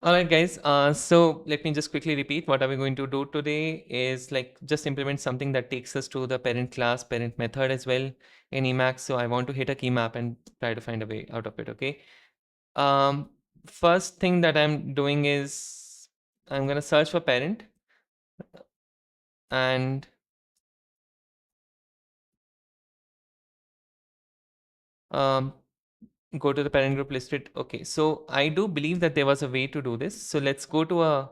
All right, guys. So let me just quickly repeat. What are we going to do today is like just implement something that takes us to the parent class, parent method as well in Emacs. So I want to hit a key map and try to find a way out of it. Okay. Um, First thing that I'm doing is I'm gonna search for parent and um, go to the parent group listed. Okay. So I do believe that there was a way to do this. So let's go to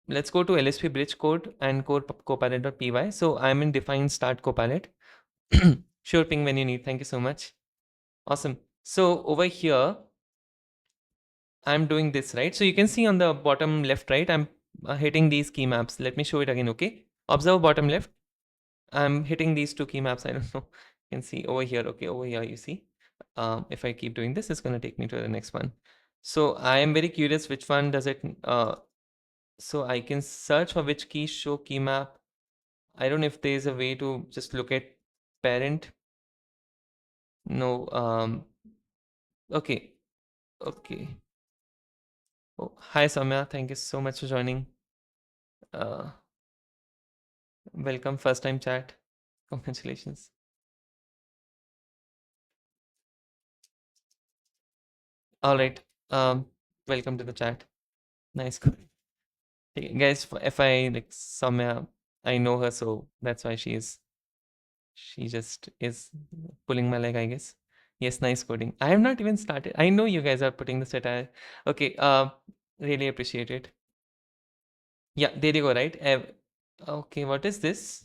LSP bridge code and code copilot.py. So I'm in define start copilot. Sure, ping when you need. Thank you so much. Awesome. So over here, I'm doing this, right? So you can see on the bottom left, right? I'm hitting these key maps. Let me show it again, okay? Observe bottom left. I'm hitting these two key maps. I don't know. You can see over here. Okay, over here you see. If I keep doing this, it's going to take me to the next one. So I am very curious which one does it. So I can search for which key show key map. I don't know if there's a way to just look at parent. No. Okay. Okay. Oh, hi Samya. Thank you so much for joining. Uh, Welcome, first time chat. Congratulations. All right. Welcome to the chat. Nice. Hey, guys, if I like Samya, I know her, so that's why she just is pulling my leg, I guess. Yes, nice coding. I have not even started. I know you guys are putting the satire. Okay, really appreciate it. Yeah, there you go, right? Okay, what is this?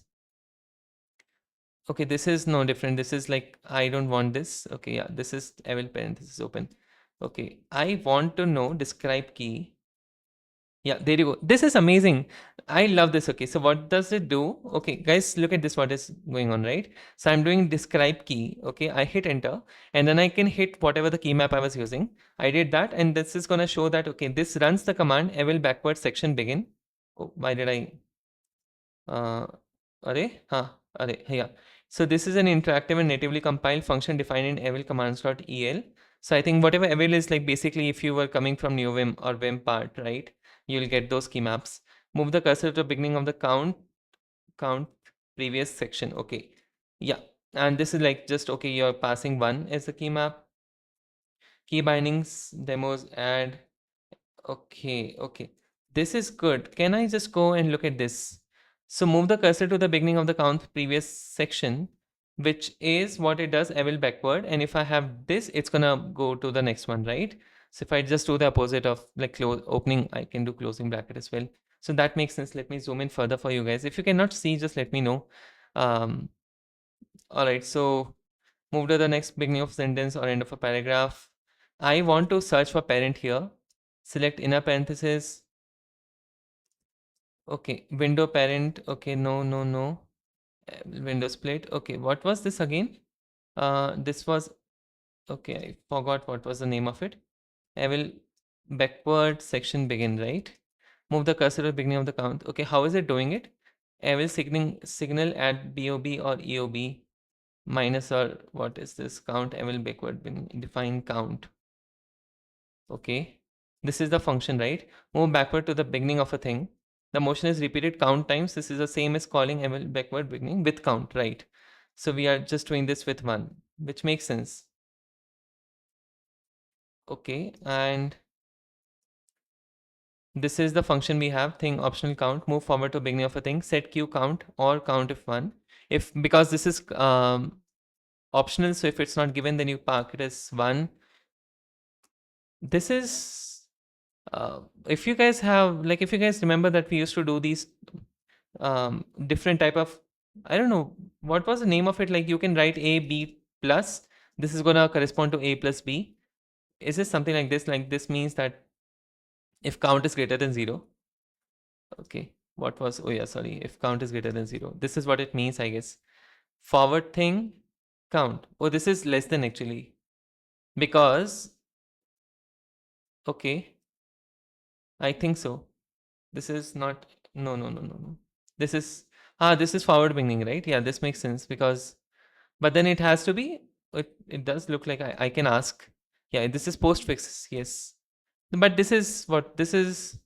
Okay, this is no different. This is like, I don't want this. Okay, yeah, this is eval parent. This is open. Okay, I want to know describe key. Yeah, there you go. This is amazing. I love this. Okay, so what does it do? Okay, guys, look at this. What is going on, right? So I'm doing describe key. Okay, I hit enter and then I can hit whatever the key map I was using. I did that and this is going to show that, okay, this runs the command eval backward section begin. Oh, why did I? Array? Huh, array. Yeah. So this is an interactive and natively compiled function defined in eval commands.el. So I think whatever eval is like basically if you were coming from new vim or vim part, right? You'll get those key maps. Move the cursor to the beginning of the count previous section. Okay. Yeah. And this is like just okay, you're passing one as the key map. Key bindings, demos, add. Okay, okay. This is good. Can I just go and look at this? So move the cursor to the beginning of the count previous section, which is what it does, eval backward. And if I have this, it's gonna go to the next one, right? So if I just do the opposite of like opening, I can do closing bracket as well. So that makes sense. Let me zoom in further for you guys. If you cannot see, just let me know. All right, so move to the next beginning of sentence or end of a paragraph. I want to search for parent here. Select inner parenthesis. Okay, window parent. Okay, no. Window split. Okay, what was this again? This was, okay, I forgot what was the name of it. I will backward section begin, right? Move the cursor to the beginning of the count. Okay, how is it doing it? I will signal at BOB or EOB minus or what is this count? I will backward define count. Okay, this is the function, right? Move backward to the beginning of a thing. The motion is repeated count times. This is the same as calling ML backward beginning with count, right? So we are just doing this with one, which makes sense. Okay, and this is the function we have, thing optional count, move forward to beginning of a thing, set q count or count if one. If because this is optional, so if it's not given, then you park it as one. This is if you guys have like, if you guys remember that we used to do these different type of, I don't know what was the name of it, like you can write a b plus, this is gonna correspond to a plus b. Is this something like this? Like this means that if count is greater than 0, okay, what was, oh yeah, sorry, if count is greater than 0, this is what it means, I guess. Forward thing count, oh, this is less than actually, because, okay, I think so. This is not, no. This is, this is forward beginning, right? Yeah, this makes sense because, but then it has to be, it does look like I can ask. Yeah, this is postfix, yes. But this is what, this is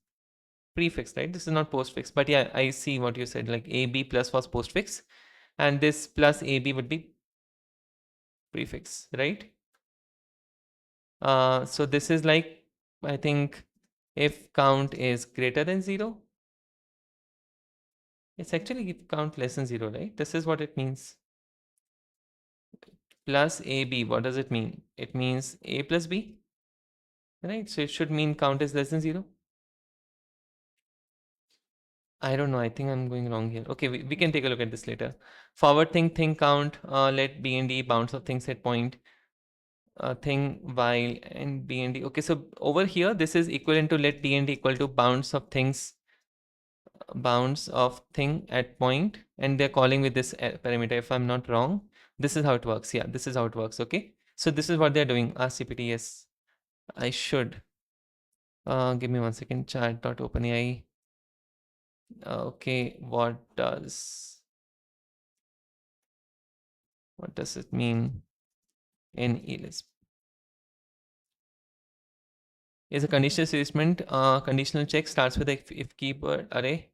prefix, right? This is not postfix. But yeah, I see what you said, like AB plus was postfix, and this plus AB would be prefix, right? So this is like, I think if count is greater than 0, it's actually if count less than 0, right? This is what it means. Plus AB, what does it mean? It means A plus B, right? So it should mean count is less than 0. I don't know. I think I'm going wrong here. Okay, we can take a look at this later. Forward thing count, let B and D bounds of things at point, thing while and B and D. Okay, so over here, this is equivalent to let D and D equal to bounds of things, bounds of thing at point, and they're calling with this parameter. If I'm not wrong, this is how it works. Yeah, this is how it works. Okay, so this is what they're doing. RCPT, yes, I should. Give me 1 second. Chat.openai. Okay, what does it mean in elisp? Is a conditional statement. Conditional check starts with a if keyword array.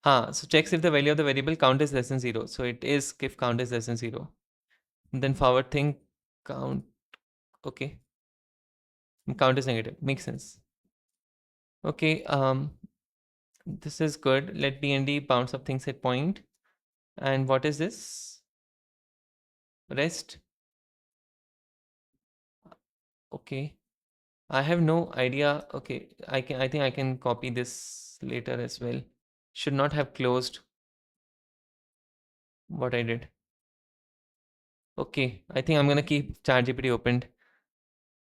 So checks if the value of the variable count is less than 0. So it is if count is less than 0. And then forward thing count. Okay. Count is negative. Makes sense. Okay. This is good. Let B and D bounds of things at point. And what is this? Rest. Okay. I have no idea. Okay. I think I can copy this later as well. Should not have closed what I did. Okay. I think I'm gonna keep ChatGPT opened.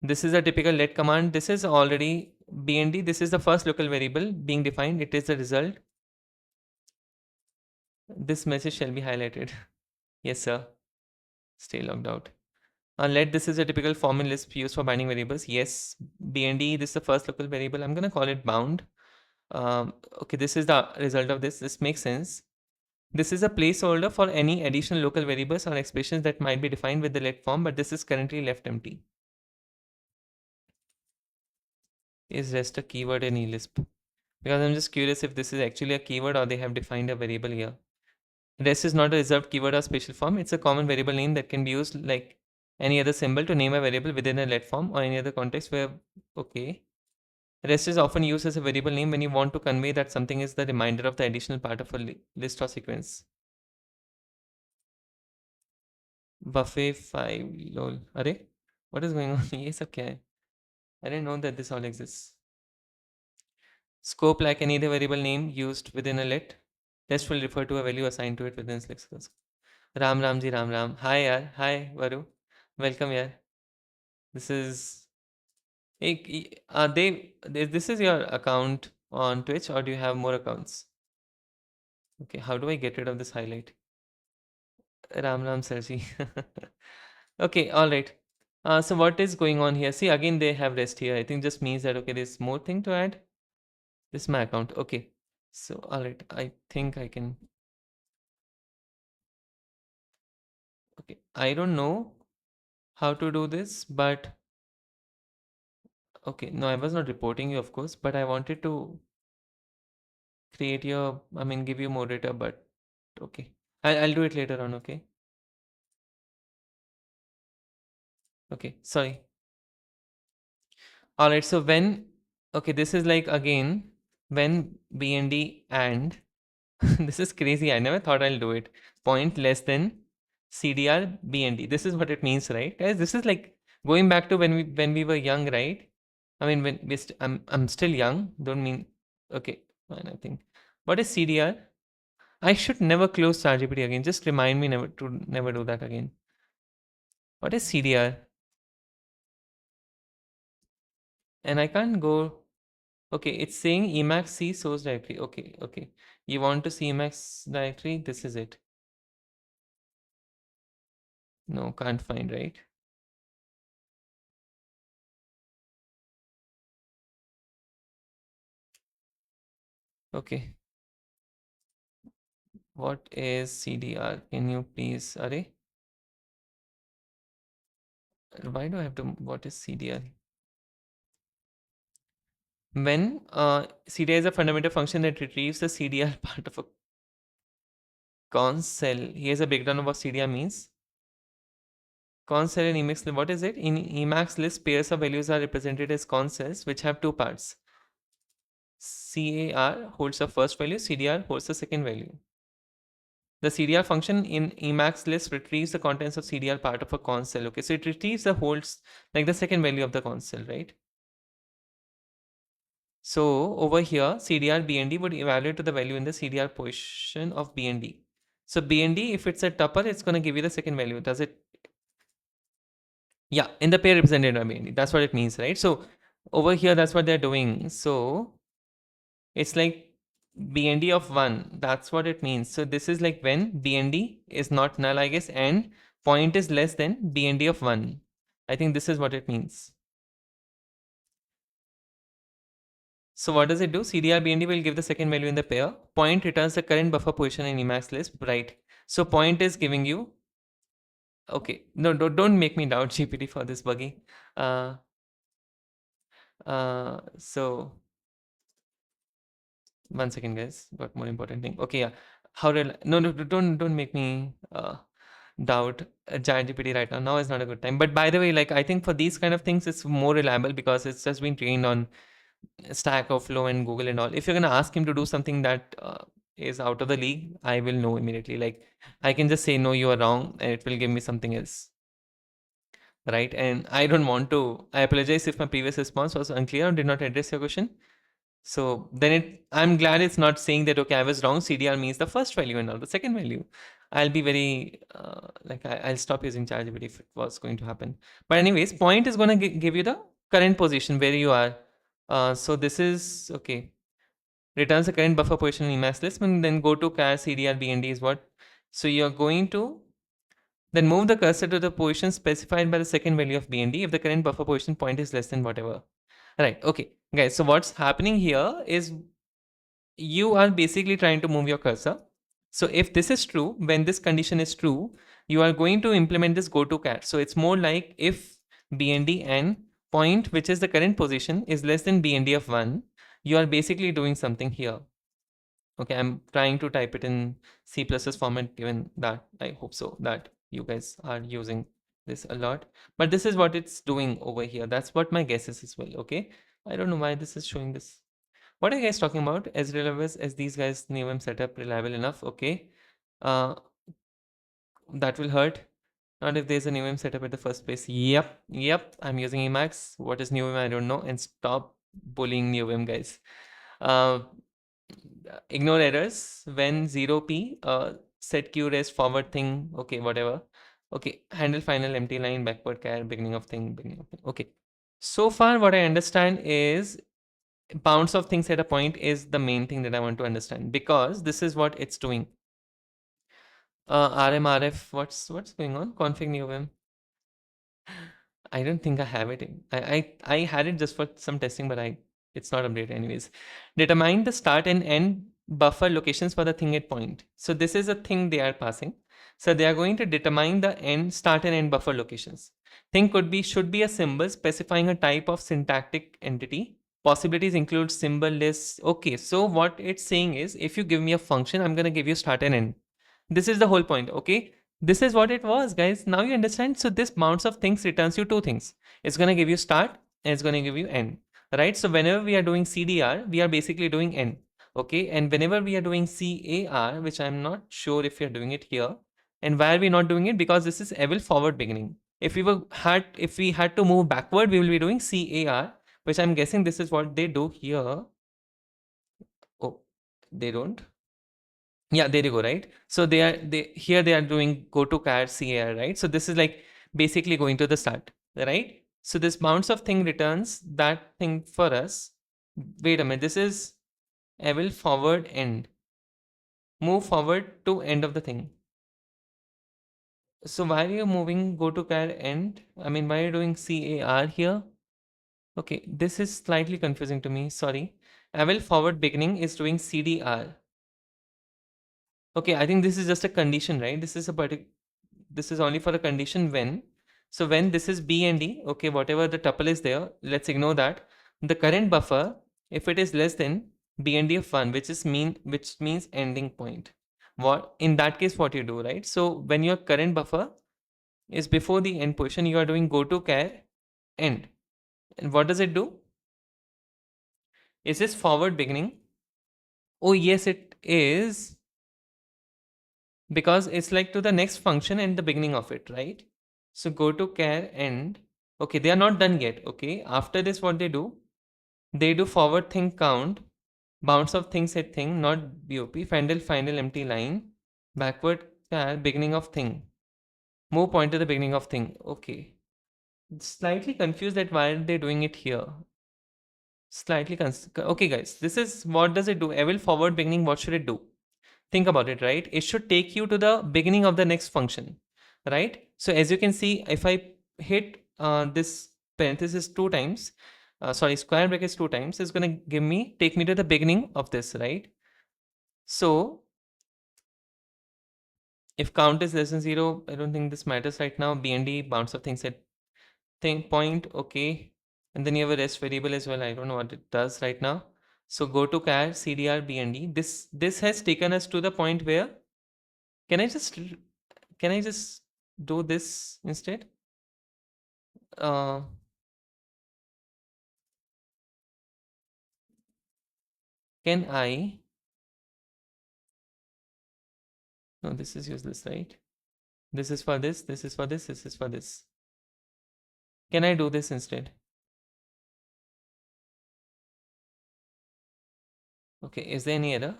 This is a typical let command. This is already BND. This is the first local variable being defined. It is the result. This message shall be highlighted. Yes, sir. Stay logged out. Let, this is a typical form in Lisp used for binding variables. Yes, BND, this is the first local variable. I'm going to call it bound. Okay, this is the result of this. This makes sense. This is a placeholder for any additional local variables or expressions that might be defined with the let form, but this is currently left empty. Is rest a keyword in elisp? Because I'm just curious if this is actually a keyword or they have defined a variable here. Rest is not a reserved keyword or special form. It's a common variable name that can be used like any other symbol to name a variable within a let form or any other context where, okay. Rest is often used as a variable name when you want to convey that something is the reminder of the additional part of a list or sequence. Buffet 5 lol. Array? What is going on? ये सब क्या है? I didn't know that this all exists. Scope, like any other variable name used within a let. Rest will refer to a value assigned to it within its lexicon. Ram Ram ji Ram Ram. Hi yaar. Hi Varu. Welcome yaar. This is this is your account on Twitch, or do you have more accounts? Okay, how do I get rid of this highlight? Ram Ram Sarji. Okay, all right. So what is going on here? See, again they have rest here. I think just means that okay, there's more thing to add. This is my account. Okay. So all right, I think I can. Okay, I don't know how to do this, but okay, no, I was not reporting you, of course, but I wanted to create your, I mean, give you moderator, but okay. I'll do it later on, okay? Okay, sorry. All right, so when, okay, this is like again, when BND and, this is crazy. I never thought I'll do it. Point less than CDR BND. This is what it means, right? Guys, this is like going back to when we were young, right? I mean, when we I'm still young. Don't mean, okay, fine, I think. What is CDR? I should never close ChatGPT again. Just remind me never do that again. What is CDR? And I can't go. Okay, it's saying Emacs C source directory. Okay, okay. You want to see Emacs directory? This is it. No, can't find, right? Okay. What is CDR? Can you please, array? Why do I have to, what is CDR? When CDR is a fundamental function that retrieves the CDR part of a const cell. Here's a breakdown of what CDR means. Const cell in Emacs list. What is it? In Emacs list, pairs of values are represented as const cells, which have two parts. CAR holds the first value, CDR holds the second value. The CDR function in Emacs list retrieves the contents of CDR part of a const cell. Okay, so it retrieves the holds like the second value of the const cell, right? So over here, CDR BND would evaluate to the value in the CDR position of BND. So BND, if it's a tuple, it's going to give you the second value. Does it? Yeah, in the pair represented by BND. That's what it means, right? So over here, that's what they're doing. So it's like BND of 1. That's what it means. So this is like when BND is not null, I guess, and point is less than BND of 1. I think this is what it means. So what does it do? CDR BND will give the second value in the pair. Point returns the current buffer position in Emacs list, right? So point is giving you. Okay, no, don't make me doubt GPT for this buggy. So 1 second, guys. Got more important thing. Okay, yeah. No, don't make me doubt ChatGPT right now. Now is not a good time. But by the way, like I think for these kind of things, it's more reliable because it's just been trained on Stack Overflow and Google and all. If you're gonna ask him to do something that is out of the league, I will know immediately. Like I can just say no, you are wrong, and it will give me something else, right? And I don't want to. I apologize if my previous response was unclear or did not address your question. So then I'm glad it's not saying that, okay, I was wrong. CDR means the first value and not the second value. I'll be very, I'll stop using ChatGPT if it was going to happen. But anyways, point is going to give you the current position where you are. So this is, okay, returns the current buffer position in Emacs list, and then go to char CDR BND is what. So you're going to then move the cursor to the position specified by the second value of BND if the current buffer position point is less than whatever. Right, okay. Guys, so what's happening here is you are basically trying to move your cursor. So if this is true, when this condition is true, you are going to implement this go to char. So it's more like if BND and point, which is the current position, is less than BND of 1, you are basically doing something here. Okay, I'm trying to type it in C++ format, given that I hope so that you guys are using this a lot. But this is what it's doing over here. That's what my guess is as well. Okay, I don't know why this is showing this. What are you guys talking about? As reliable as these guys NewM setup reliable enough? Okay, uh, that will hurt. Not if there's a NewM setup at the first place. Yep. I'm using Emacs. What is NewM? I don't know. And stop bullying NewM, guys. Uh, Ignore errors when 0p. Set q rest forward thing. Okay, whatever. Okay, handle final empty line backward char beginning of thing. Okay. So far, what I understand is bounds of things at a point is the main thing that I want to understand, because this is what it's doing. RMRF, what's going on? Config new vim. I don't think I have it. I had it just for some testing, but it's not updated anyways. Determine the start and end buffer locations for the thing at point. So this is a thing they are passing. So they are going to determine the start and end buffer locations. Thing should be a symbol specifying a type of syntactic entity. Possibilities include symbol lists. Okay, so what it's saying is, if you give me a function, I'm going to give you start and end. This is the whole point. Okay, this is what it was, guys. Now you understand. So this mounts of things returns you two things. It's going to give you start and it's going to give you end, right? So whenever we are doing CDR, we are basically doing end. Okay, and whenever we are doing CAR, which I'm not sure if you're doing it here, and why are we not doing it? Because this is evil forward beginning. If we had to move backward, we will be doing CAR, which I'm guessing this is what they do here. Oh, they don't. Yeah, there you go, right? So they are doing go to char CAR, right? So this is like basically going to the start, right? So this bounds of thing returns that thing for us. Wait a minute, this is evil forward end. Move forward to end of the thing. So why are you moving go to char end? I mean, why are you doing CAR here? Okay, this is slightly confusing to me. Sorry. Evil forward beginning is doing CDR. Okay, I think this is just a condition, right? This is only for a condition when. So when this is B and D, okay, whatever the tuple is there, let's ignore that. The current buffer if it is less than BND of 1, which means ending point. What in that case what you do, right? So when your current buffer is before the end position, you are doing go to char end. And what does it do? Is this forward beginning? Oh yes, it is, because it's like to the next function and the beginning of it, right? So go to char end. Okay, they are not done yet. Okay, after this what they do? They do forward thing count, bounce of thing set thing, not BOP, final empty line, backward char beginning of thing. Move point to the beginning of thing. Okay. Slightly confused that why are they doing it here. Okay guys, this is what does it do? Evil forward beginning, what should it do? Think about it, right? It should take you to the beginning of the next function, right? So as you can see, if I hit this parenthesis two times, sorry, square brackets two times, it's going to take me to the beginning of this, right? So if count is less than 0, I don't think this matters right now. BND, bounds of things at thing point, okay. And then you have a rest variable as well. I don't know what it does right now. So go to char cdr BND. This has taken us to the point where can I just do this instead? Uh, can I? No, this is useless, right? This is for this, this is for this, this is for this. Can I do this instead? Okay, is there any error?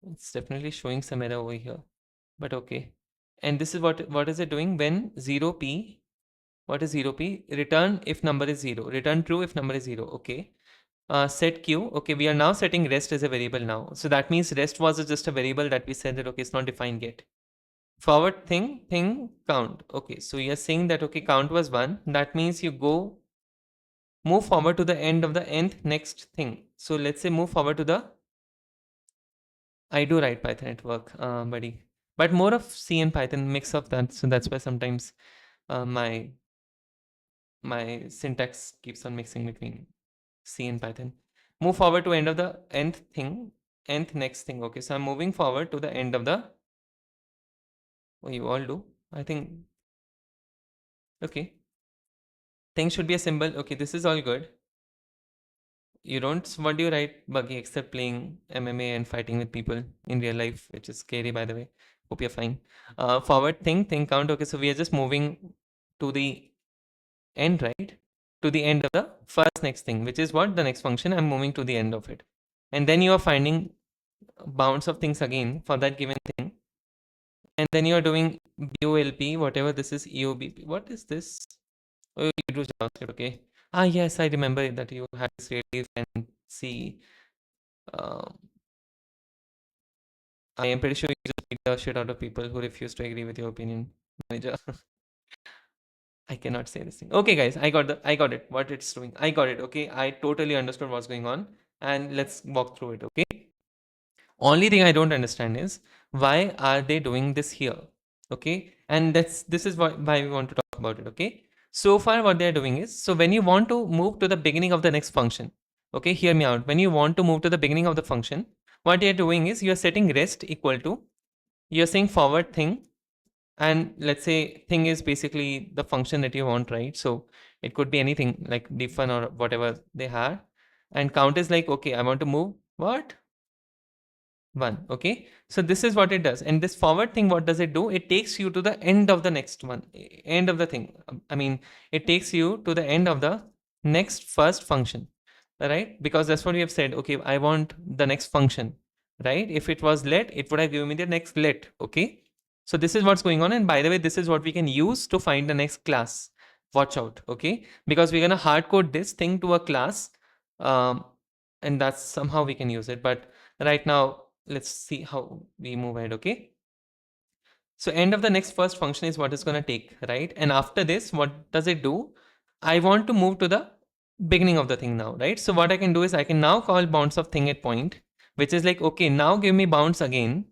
It's definitely showing some error over here, but okay. And this is what is it doing when 0p? What is 0p? Return if number is 0. Return true if number is 0. Okay. Set q. Okay, we are now setting rest as a variable now. So that means rest was just a variable that we said that okay, it's not defined yet. Forward thing count. Okay, so you're saying that okay, count was 1. That means you move forward to the end of the nth next thing. So let's say move forward to the, I do write Python at work, buddy, but more of C and Python, mix of that. So that's why sometimes my syntax keeps on mixing between C and Python. Move forward to end of the nth next thing. Okay, so I'm moving forward to the end of the, oh, you all do, I think. Okay, thing should be a symbol. Okay, this is all good. You don't, what do you write, Buggy, except playing MMA and fighting with people in real life, which is scary, by the way. Hope you're fine. Forward thing count. Okay, so we are just moving to the end, right? To the end of the first next thing, which is what? The next function. I'm moving to the end of it. And then you are finding bounds of things again for that given thing. And then you are doing BOLP, whatever this is, EOBP. What is this? Oh, you do JavaScript, okay. Ah, yes, I remember that you had this really and see. Um, I am pretty sure you just beat the shit out of people who refuse to agree with your opinion, manager. I cannot say this thing. Okay, guys, I got it. What it's doing, I got it. Okay, I totally understood what's going on, and let's walk through it. Okay. Only thing I don't understand is why are they doing this here? Okay, and this is why we want to talk about it. Okay, so far what they're doing is, so when you want to move to the beginning of the next function, okay, hear me out. When you want to move to the beginning of the function, what you're doing is you're setting rest equal to, you're saying forward thing, and let's say thing is basically the function that you want, right? So it could be anything like defun or whatever they have, and count is like, okay, I want to move what, 1. Okay, so this is what it does. And this forward thing, what does it do? It takes you to the end of the next one, end of the thing. I mean, it takes you to the end of the next first function, right? Because that's what we have said. Okay, I want the next function, right? If it was let, it would have given me the next let. Okay, so this is what's going on. And by the way, this is what we can use to find the next class. Watch out. Okay, because we're gonna hard code this thing to a class, and that's somehow we can use it. But right now, let's see how we move ahead. Okay, so end of the next first function is what it's going to take, right? And after this, what does it do? I want to move to the beginning of the thing now, right? So what I can do is I can now call bounds of thing at point, which is like, okay, now give me bounds again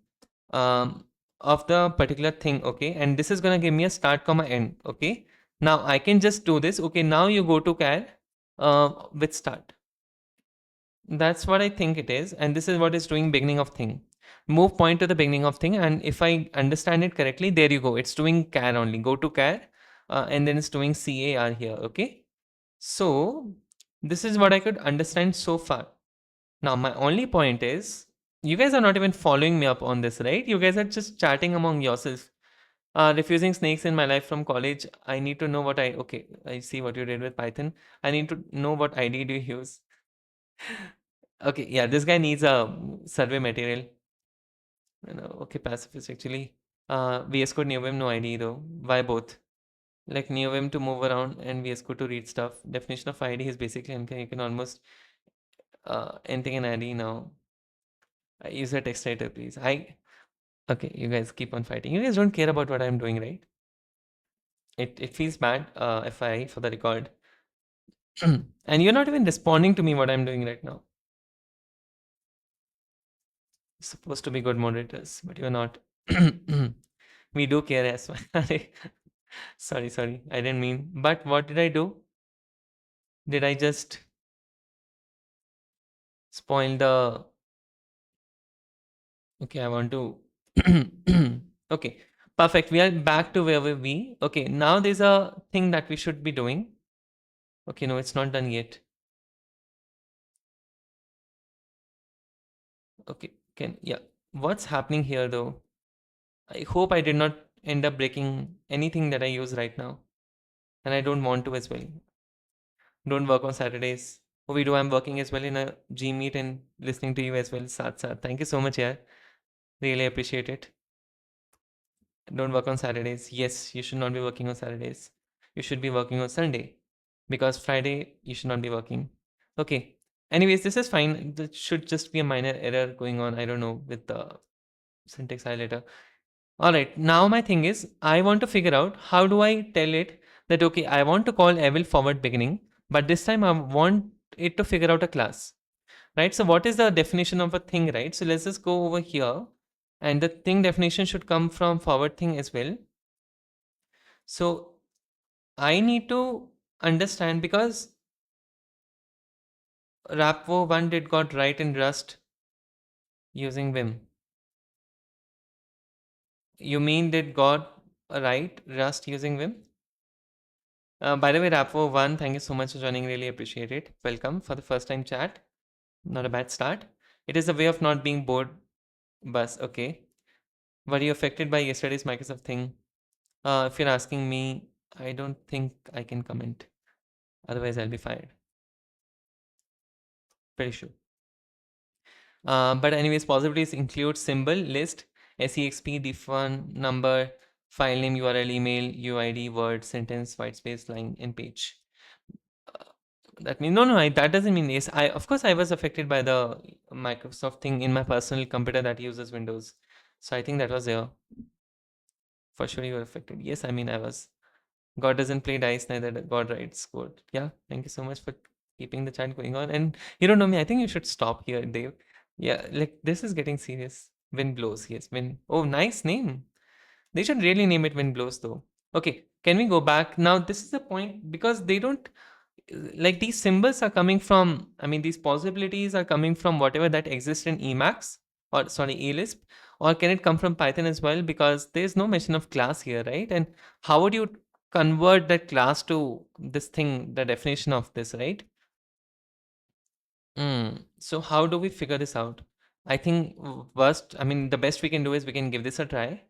of the particular thing. Okay, and this is going to give me a start comma end. Okay, now I can just do this. Okay, now you go to char with start. That's what I think it is. And this is what is doing beginning of thing. Move point to the beginning of thing. And if I understand it correctly, there you go. It's doing char only. Go to char. And then it's doing car here. Okay. So this is what I could understand so far. Now, my only point is you guys are not even following me up on this, right? You guys are just chatting among yourselves. Refusing snakes in my life from college. I need to know what okay, I see what you did with Python. I need to know what ID do you use. Okay, yeah, this guy needs a survey material. Okay, pacifist actually. VS Code NeoVim, no ID though. Why both? Like NeoVim to move around and VS Code to read stuff. Definition of ID is basically you can almost anything in ID now. Use a text editor, please. Okay, you guys keep on fighting. You guys don't care about what I'm doing, right? It feels bad, FI for the record. And you're not even responding to me what I'm doing right now. Supposed to be good moderators, but you're not. We do care as well. Sorry, I didn't mean. But what did I do? Did I just spoil the... Okay, I want to... Okay, perfect. We are back to where we... Okay, now there's a thing that we should be doing. Okay, no, it's not done yet. Okay, yeah. What's happening here though? I hope I did not end up breaking anything that I use right now. And I don't want to as well. Don't work on Saturdays. Oh, we do. I'm working as well in a G Meet and listening to you as well. Sat. Thank you so much, yeah. Really appreciate it. Don't work on Saturdays. Yes, you should not be working on Saturdays. You should be working on Sunday. Because Friday, you should not be working. Okay. Anyways, this is fine. There should just be a minor error going on. I don't know with the syntax highlighter. All right. Now my thing is, I want to figure out how do I tell it that, okay, I want to call evil forward beginning, but this time I want it to figure out a class, right? So what is the definition of a thing, right? So let's just go over here, and the thing definition should come from forward thing as well. So I need to understand, because Rapvo1 did got right in Rust using Vim. You mean did got right Rust using Vim? By the way, Rapvo1, thank you so much for joining. Really appreciate it. Welcome for the first time chat. Not a bad start. It is a way of not being bored. Bus, okay. Were you affected by yesterday's Microsoft thing? If you're asking me, I don't think I can comment. Otherwise, I'll be fired. Pretty sure. But anyways, possibilities include symbol, list, SEXP, diff1, number, file name, URL, email, UID, word, sentence, white space, line, and page. That means that doesn't mean yes. I of course I was affected by the Microsoft thing in my personal computer that uses Windows. So I think that was there. For sure you were affected. Yes, I mean I was. God doesn't play dice, neither God writes code. Yeah, thank you so much for keeping the chat going on. And you don't know me. I think you should stop here, Dave. Yeah, like this is getting serious. Wind blows. Yes, wind. Oh, nice name. They should really name it Wind Blows though. Okay, can we go back? Now this is the point, because they don't, like, these symbols are coming from, I mean, these possibilities are coming from whatever that exists in Emacs, or sorry, elisp, or can it come from Python as well? Because there's no mention of class here, right? And how would you convert that class to this thing, the definition of this, right? So how do we figure this out? I think the best we can do is we can give this a try.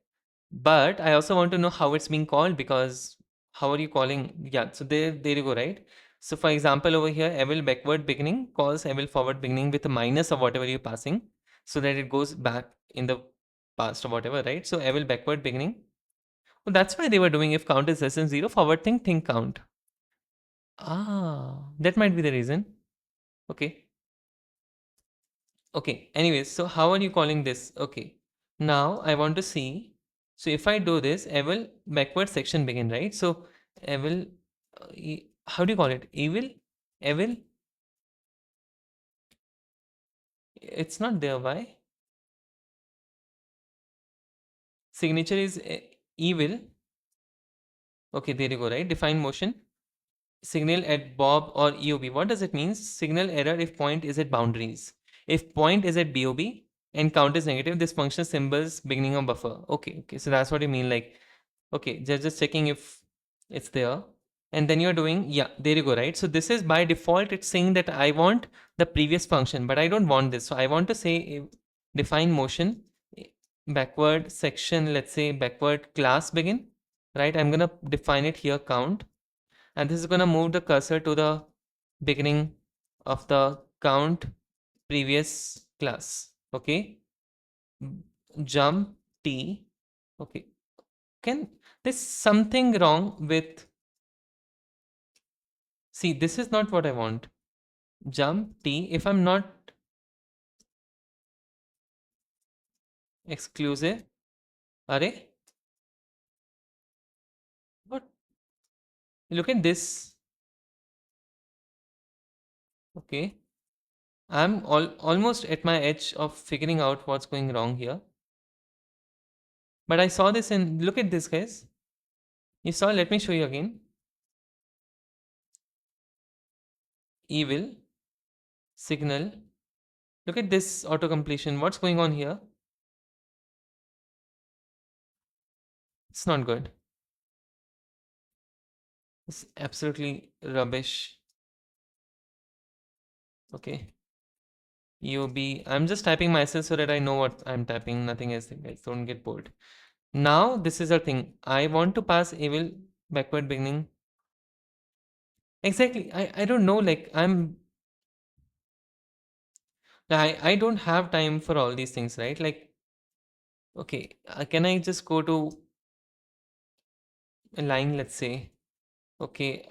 But I also want to know how it's being called, because how are you calling? Yeah, so there you go, right? So for example, over here, evil backward beginning calls evil forward beginning with a minus of whatever you're passing, so that it goes back in the past or whatever, right? So evil backward beginning. Well, that's why they were doing if count is less than 0, forward think count. That might be the reason. Okay. Okay, anyways, so how are you calling this? Okay, now I want to see. So if I do this, evil backward section begin, right? So evil, how do you call it? Evil? Evil? It's not there. Why? Signature is evil. Okay, there you go, right? Define motion. signal at Bob or EOB. What does it mean? Signal error if point is at boundaries. If point is at BOB and count is negative, this function symbols beginning of buffer. Okay. So that's what you mean. Like, okay, just checking if it's there. And then you're doing, yeah, there you go, right? So this is by default, it's saying that I want the previous function, but I don't want this. So I want to say define motion backward section, let's say backward class begin, right? I'm going to define it here count, and this is going to move the cursor to the beginning of the count previous class. Okay, jump t. Okay, can there's something wrong with, see, this is not what I want. Jump t, if I'm not exclusive. Array, what, look at this. Okay, I'm almost at my edge of figuring out what's going wrong here. But I saw this and look at this, guys. You saw, let me show you again. Evil, signal. Look at this auto completion. What's going on here? It's not good. It's absolutely rubbish. Okay. EOB. I'm just typing myself so that I know what I'm typing. Nothing else, guys. Don't get bored. Now, this is a thing. I want to pass evil backward beginning. Exactly. I don't know. Like, I don't have time for all these things, right? Like, okay, can I just go to a line, let's say? Okay,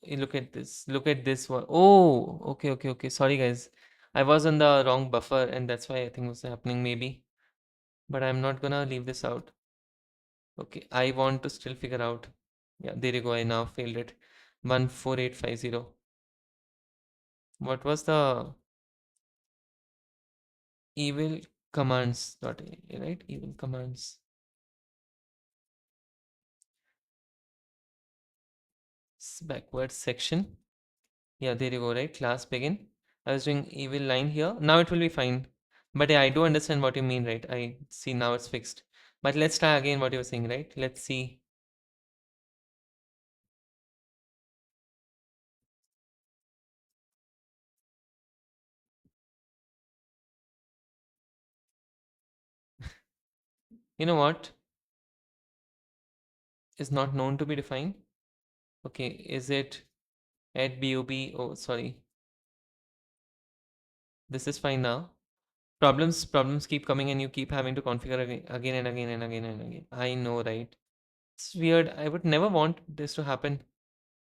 look at this. Look at this one. Oh, okay. Sorry, guys. I was on the wrong buffer, and that's why I think was happening, maybe. But I'm not gonna leave this out. Okay, I want to still figure out. Yeah, there you go. I now failed it. 14850. What was the evil commands? Dot A, right? Evil commands. Backward section. Yeah, there you go, right? Class begin. I was doing evil line here. Now it will be fine. But yeah, I do understand what you mean, right? I see now it's fixed. But let's try again what you were saying, right? Let's see. You know what is not known to be defined? Okay, is it at BOB? Oh, sorry. This is fine now. Problems keep coming and you keep having to configure again and again and again and again. I know, right? It's weird. I would never want this to happen.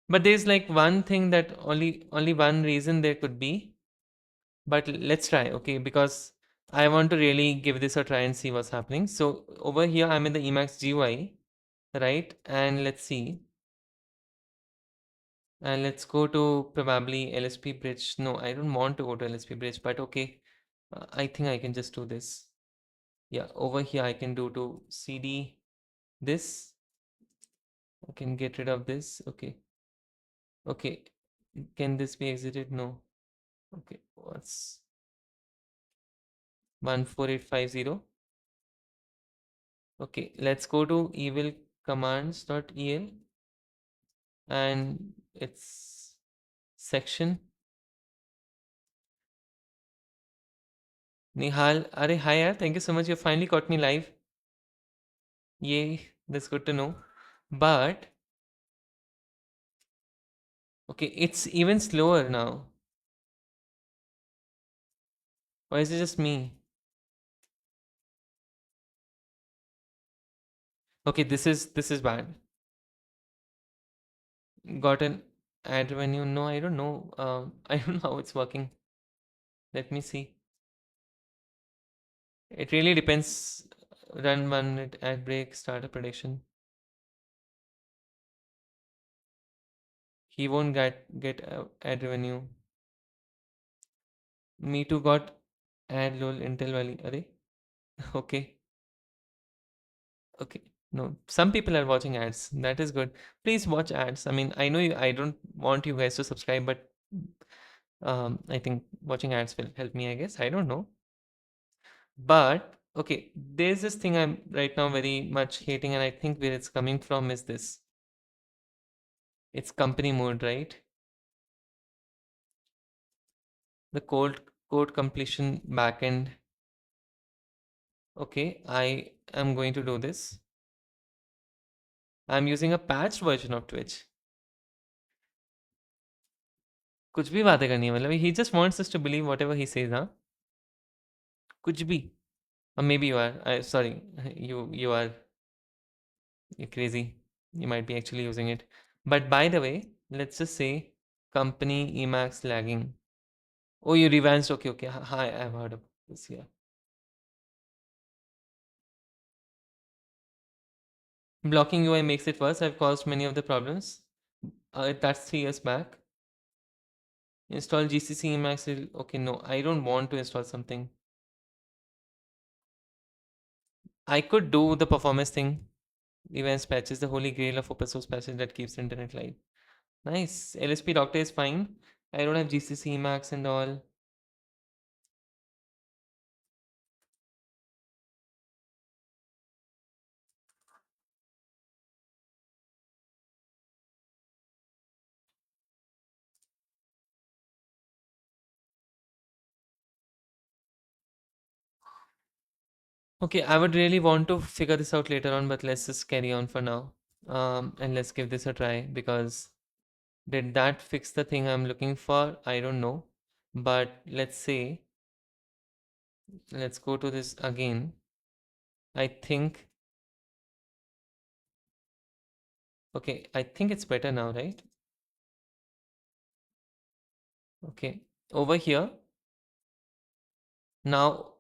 But there's like one thing that only one reason there could be. But let's try, okay? Because I want to really give this a try and see what's happening. So over here, I'm in the Emacs GUI, right? And let's see. And let's go to probably LSP bridge. No, I don't want to go to LSP bridge, but okay. I think I can just do this. Yeah, over here I can do to CD this. I can get rid of this. Okay. Okay. Can this be exited? No. Okay. What's 14850? Okay. Let's go to evil commands.el and it's section. Nihal, are hi yaar, thank you so much. You finally caught me live. Yay, that's good to know. But okay, it's even slower now. Or is it just me? Okay, this is bad. Got an ad revenue? No, I don't know. I don't know how it's working. Let me see. It really depends. Run 1 minute ad break, start a prediction. He won't get ad revenue. Me too got ad lol Intel Valley. Array. Okay. Okay. No, some people are watching ads. That is good. Please watch ads. I mean, I know you, I don't want you guys to subscribe, but I think watching ads will help me, I guess. I don't know. But okay, there's this thing I'm right now very much hating, and I think where it's coming from is this. It's company mode, right? The code completion backend. Okay, I am going to do this. I'm using a patched version of Twitch. कुछ भी बातें करनी है मतलब he just wants us to believe whatever he says, huh? कुछ भी. Or maybe you are. Sorry, you are crazy. You might be actually using it. But by the way, let's just say company Emacs lagging. Oh, you revanced. Okay, okay. Hi, I've heard of this. Yeah. Blocking UI makes it worse. I've caused many of the problems. That's 3 years back. Install GCC Emacs. Okay, no, I don't want to install something. I could do the performance thing. Events patches, the holy grail of open source patches that keeps the internet live. Nice. LSP Doctor is fine. I don't have GCC Emacs and all. Okay, I would really want to figure this out later on, but let's just carry on for now. And let's give this a try because did that fix the thing I'm looking for? I don't know. But let's say, let's go to this again. I think, okay, I think it's better now, right? Okay, over here. Now,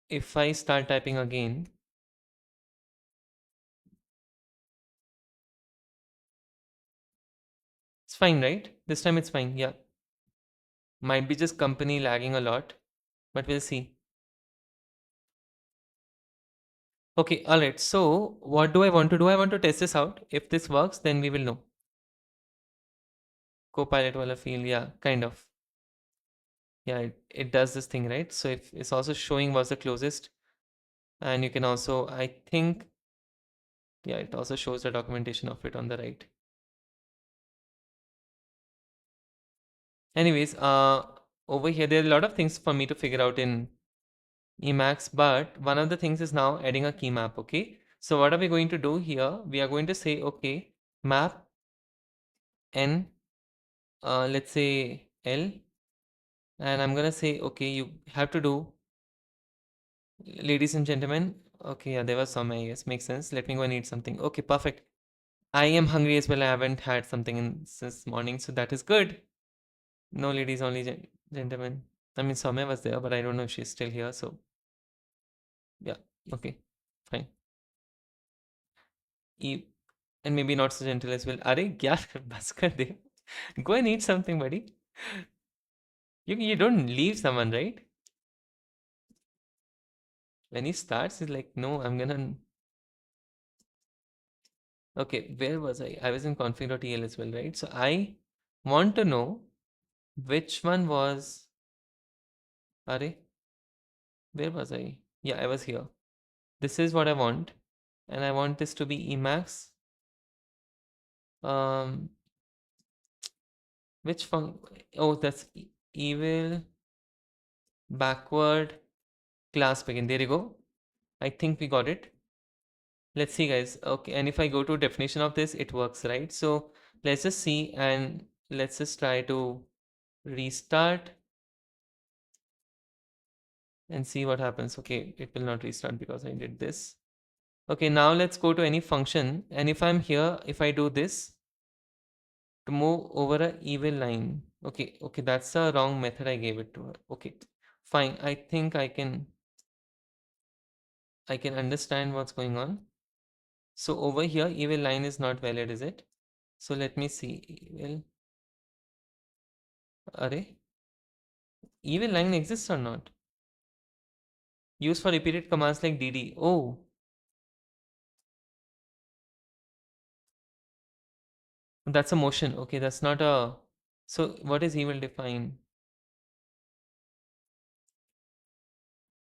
if I start typing again, it's fine, right? This time it's fine. Yeah. Might be just company lagging a lot, but we'll see. Okay, all right. So, what do I want to do? I want to test this out. If this works, then we will know. Copilot wala feel, yeah, kind of. Yeah, it does this thing, right? So, if it's also showing what's the closest, and you can also, I think, yeah, it also shows the documentation of it on the right. Anyways, over here, there are a lot of things for me to figure out in Emacs, but one of the things is now adding a key map, okay? So what are we going to do here? We are going to say, okay, map n, let's say L, and I'm gonna say, okay, you have to do, ladies and gentlemen. Okay, yeah, there was some, I guess, makes sense. Let me go and eat something. Okay, perfect. I am hungry as well. I haven't had something since morning, so that is good. No ladies, only gentlemen. I mean, Soumya was there, but I don't know if she's still here. So yeah, okay, fine. E and maybe not so gentle as well. Are yaar, bas kar de. Go and eat something, buddy. You don't leave someone, right? When he starts, he's like, no, I'm gonna. Okay, where was I? I was in config.el as well, right? So I want to know which one was. Are where was I? Yeah, I was here. This is what I want, and I want this to be Emacs. Um, which fun? Oh, that's evil backward class begin. There you go. I think we got it. Let's see, guys. Okay, and if I go to definition of this, it works, right? So let's just see and let's just try to restart and see what happens. Okay, it will not restart because I did this. Okay, now let's go to any function. And if I'm here, if I do this to move over a evil line. Okay, okay, that's the wrong method I gave it to her. Okay, fine. I can understand what's going on. So over here, evil line is not valid, is it? So let me see. Array, evil line exists or not? Used for repeated commands like dd. Oh, That's a motion. Okay, that's not a. So what is evil define?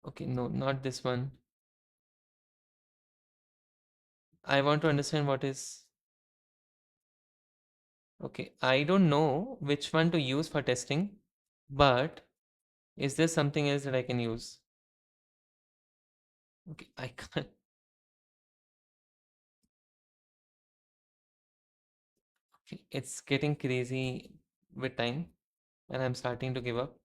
Okay, no, not this one. I want to understand what is. Okay, I don't know which one to use for testing, but is there something else that I can use? Okay, I can't. Okay, it's getting crazy with time, and I'm starting to give up.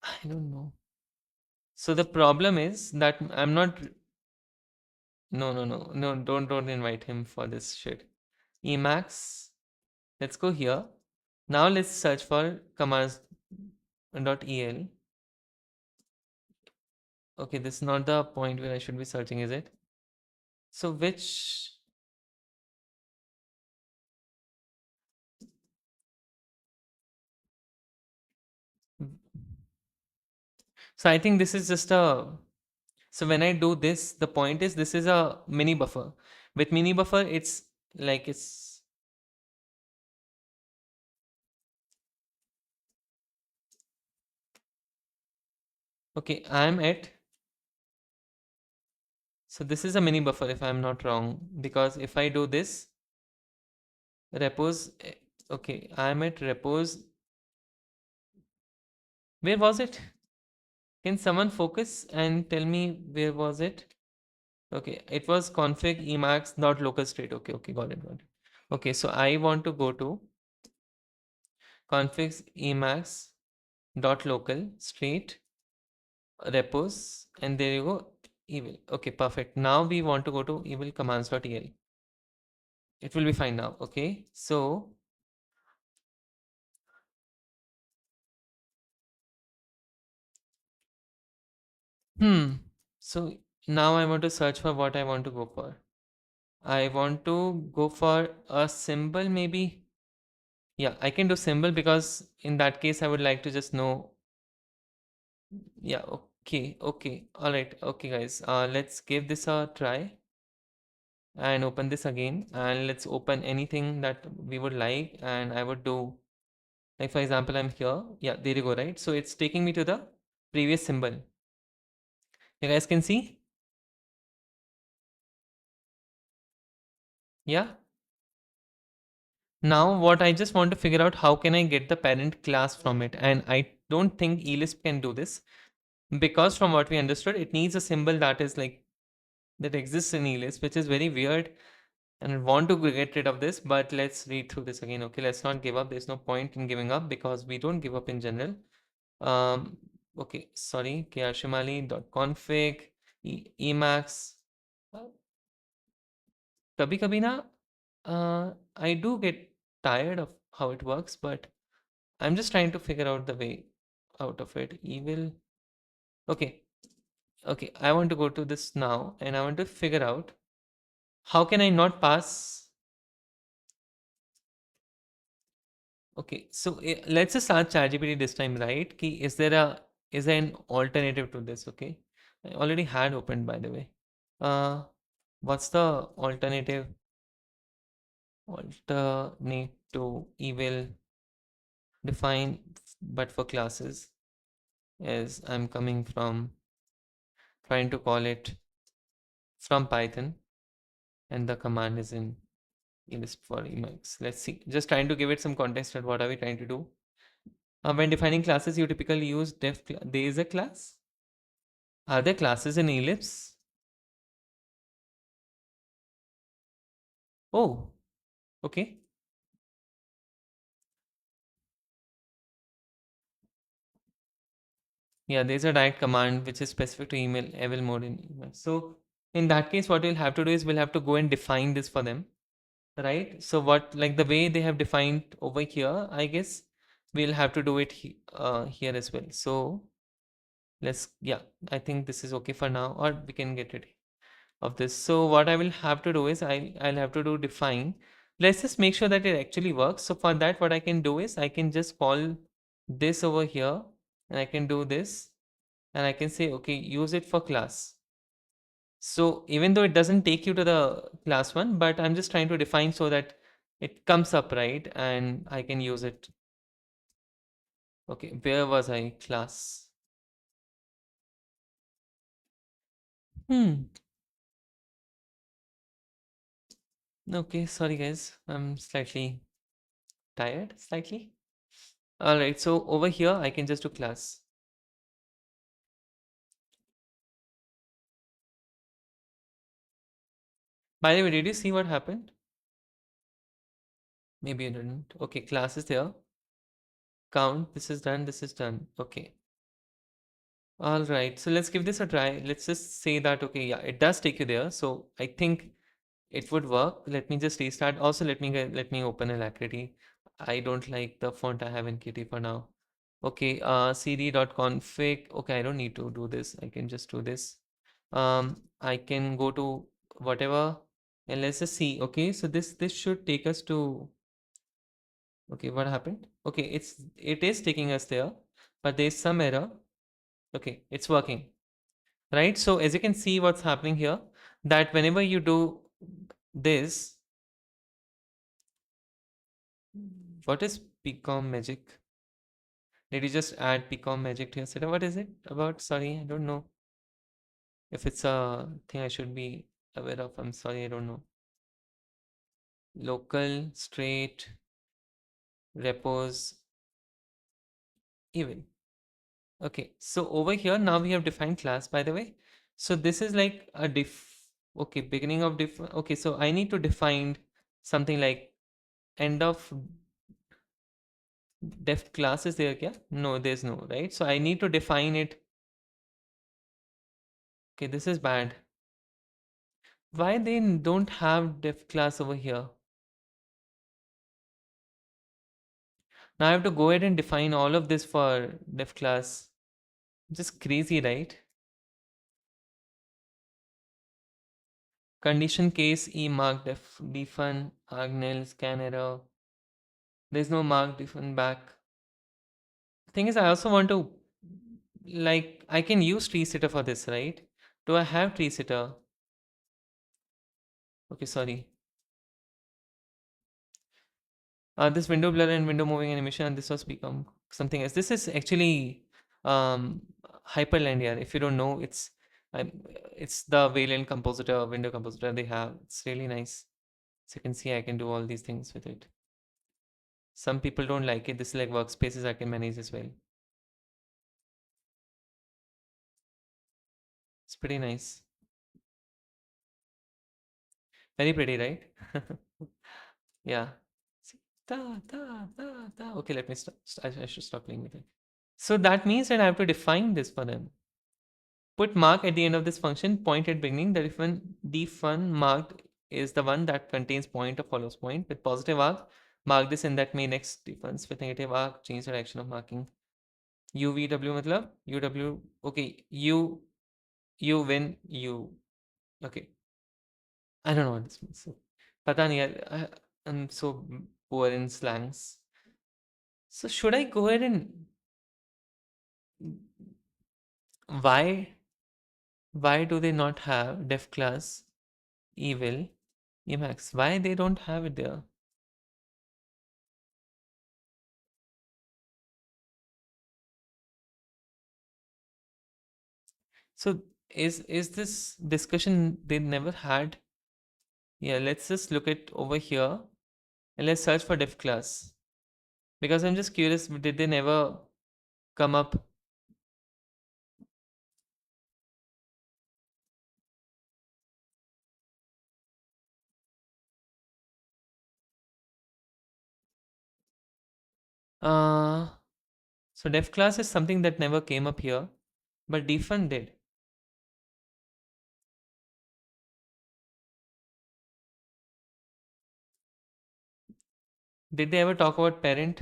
I don't know. So the problem is that I'm not. No, no, no, no. Don't invite him for this shit. Emacs. Let's go here. Now let's search for commands.el. Okay, this is not the point where I should be searching, is it? So which. So I think this is just a. So when I do this, the point is this is a mini buffer. With mini buffer, it's like it's. Okay, I'm at. So this is a mini buffer if I'm not wrong. Because if I do this, repos. Okay, I'm at repos. Where was it? Can someone focus and tell me where was it? Okay, it was config emacs.local state. Okay, okay, got it, got it. Okay, so I want to go to config emacs.local state repos, and there you go, evil. Okay, perfect. Now we want to go to evil commands.el. It will be fine now. Okay, so so now I want to search for what I want to go for. I want to go for a symbol maybe. Yeah, I can do symbol because in that case I would like to just know. Yeah, okay, okay. All right. Okay, guys. Let's give this a try and open this again, and let's open anything that we would like, and I would do, like for example, I'm here. Yeah, there you go, right? So it's taking me to the previous symbol. You guys can see? Yeah. Now what I just want to figure out, how can I get the parent class from it? And I don't think elisp can do this, because from what we understood, it needs a symbol that is like that exists in elisp, which is very weird, and I want to get rid of this. But let's read through this again. Okay, let's not give up. There's no point in giving up because we don't give up in general. um okay, sorry, krshimali.config emacs. Kabhi kabhi na, I do get tired of how it works, but I'm just trying to figure out the way out of it. Evil. Okay, okay, I want to go to this now, and I want to figure out how can I not pass. Okay, so let's just ask ChatGPT this time, right? Ki is there an alternative to this? Okay, I already had opened, by the way. Uh, what's the alternative? Alternate to evil define, but for classes, as I'm coming from trying to call it from Python, and the command is in elisp for Emacs. Let's see. Just trying to give it some context at what are we trying to do. When defining classes, you typically use there is a class. Are there classes in Ellipse? Oh, okay. Yeah, there's a direct command which is specific to email, evil mode in email. So in that case, what we'll have to do is we'll have to go and define this for them, right? So what, like the way they have defined over here, I guess we'll have to do it here as well. So let's, yeah, I think this is okay for now, or we can get it of this. So what I will have to do is I'll have to do define. Let's just make sure that it actually works. So for that, what I can do is I can just call this over here, and I can do this, and I can say, okay, use it for class. So even though it doesn't take you to the class one, but I'm just trying to define so that it comes up, right? And I can use it. Okay, where was I? Class. Hmm. Okay, sorry guys. I'm slightly tired, slightly. All right, so over here I can just do class. By the way, did you see what happened? Maybe you didn't. Okay, class is there. Count. This is done. This is done. Okay. All right. So let's give this a try. Let's just say that, okay, yeah, it does take you there. So I think it would work. Let me just restart. Also, let me open Alacrity. I don't like the font I have in Kitty for now. Okay, cd.config. Okay, I don't need to do this. I can just do this. I can go to whatever, and let's just see. Okay, so this should take us to. Okay, what happened? Okay, it is taking us there, but there's some error. Okay, it's working, right? So as you can see, what's happening here, that whenever you do this, what is Pcom magic? Did you just add Pcom magic to your setup? What is it about? Sorry, I don't know if it's a thing I should be aware of. I'm sorry, I don't know. Local, straight, repos, evil. Okay, so over here now we have defined class, by the way. So this is like a okay, beginning of okay, so I need to define something like end of def class is there kya? No, there's no, right? So I need to define it. Okay, this is bad. Why they don't have def class over here? Now I have to go ahead and define all of this for def class. Just crazy, right? Condition case e mark def defun agnel scan error. There's no mark defun back. Thing is, I also want to, like, I can use tree sitter for this, right? Do I have tree sitter? Okay, sorry. This window blur and window moving animation, and this was become something else. This is actually um, Hyperland here. If you don't know, um, it's the Wayland compositor, window compositor they have. It's really nice. So you can see I can do all these things with it. Some people don't like it. This is like workspaces I can manage as well. It's pretty nice. Very pretty, right? Yeah. See, okay, let me stop. I should stop playing with it. So that means that I have to define this for them. Put mark at the end of this function, point at beginning. The defun marked is the one that contains point or follows point. With positive arc, mark this and that may next difference. With negative arc, change the direction of marking. UVW matlab UW. Okay, you win you. Okay, I don't know what this means. Pata nahi, I'm so poor in slangs. So should I go ahead and why why do they not have def class evil emacs? Why they don't have it there? So is this discussion they never had? Yeah, let's just look at over here and let's search for def class. Because I'm just curious, did they never come up? Uh so def class is something that never came up here, but defun did. Did they ever talk about parent?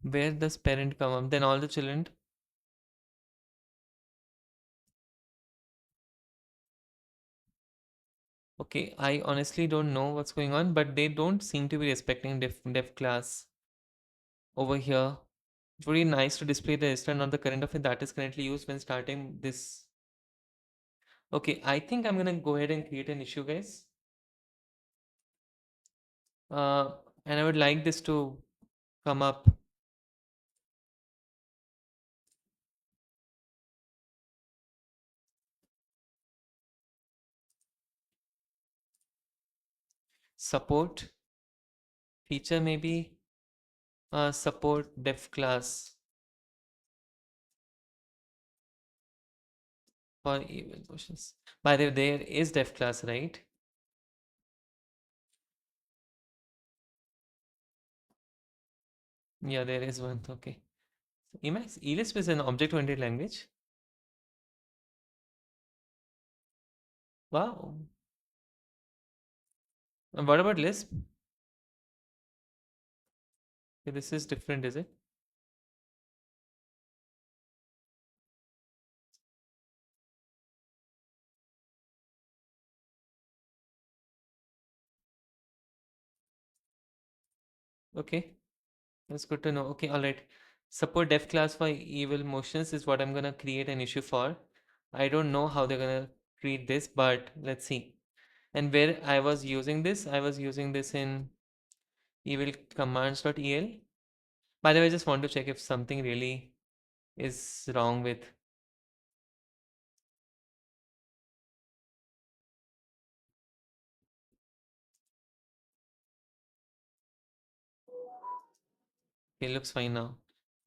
Where does parent come up? Then all the children. Okay, I honestly don't know what's going on, but they don't seem to be respecting def class over here. It's very nice to display the register, not the current of it that is currently used when starting this. Okay, I think I'm gonna go ahead and create an issue, guys. Uh, and I would like this to come up. Support feature maybe. Support def class for evil questions. By the way, there is def class, right? Yeah, there is one. Okay. So Emacs elisp is an object-oriented language. Wow. And what about Lisp? Okay, this is different, is it? Okay, that's good to know. Okay, all right. Support def class for evil motions is what I'm gonna create an issue for. I don't know how they're gonna treat this, but let's see. And where I was using this, I was using this in evil commands.el. By the way, I just want to check if something really is wrong with. It looks fine now.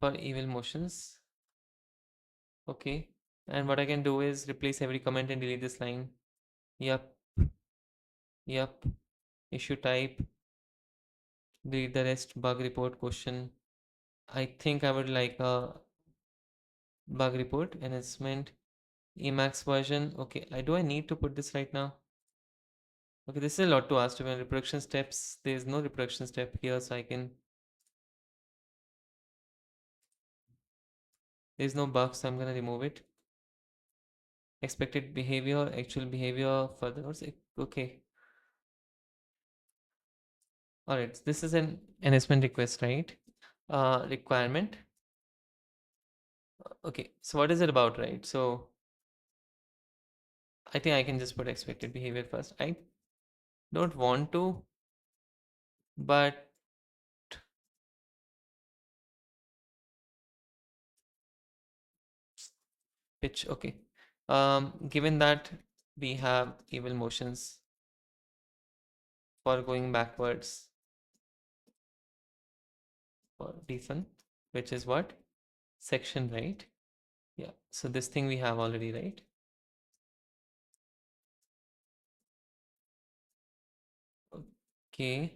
For evil motions. Okay. And what I can do is replace every comment and delete this line. Yep. Yep. Issue type. Delete the rest. Bug report question. I think I would like a bug report enhancement. Emacs version. Okay. Do I need to put this right now? Okay, this is a lot to ask to be reproduction steps. There is no reproduction step here, so I can. There is no bug, so I'm gonna remove it. Expected behavior, actual behavior, further. Okay. All right. This is an enhancement request, right? Requirement. Okay. So what is it about, right? So I think I can just put expected behavior first. I don't want to, but pitch. Okay. Given that we have evil motions for going backwards for defun, which is what? Section, right? Yeah. So this thing we have already, right? Okay.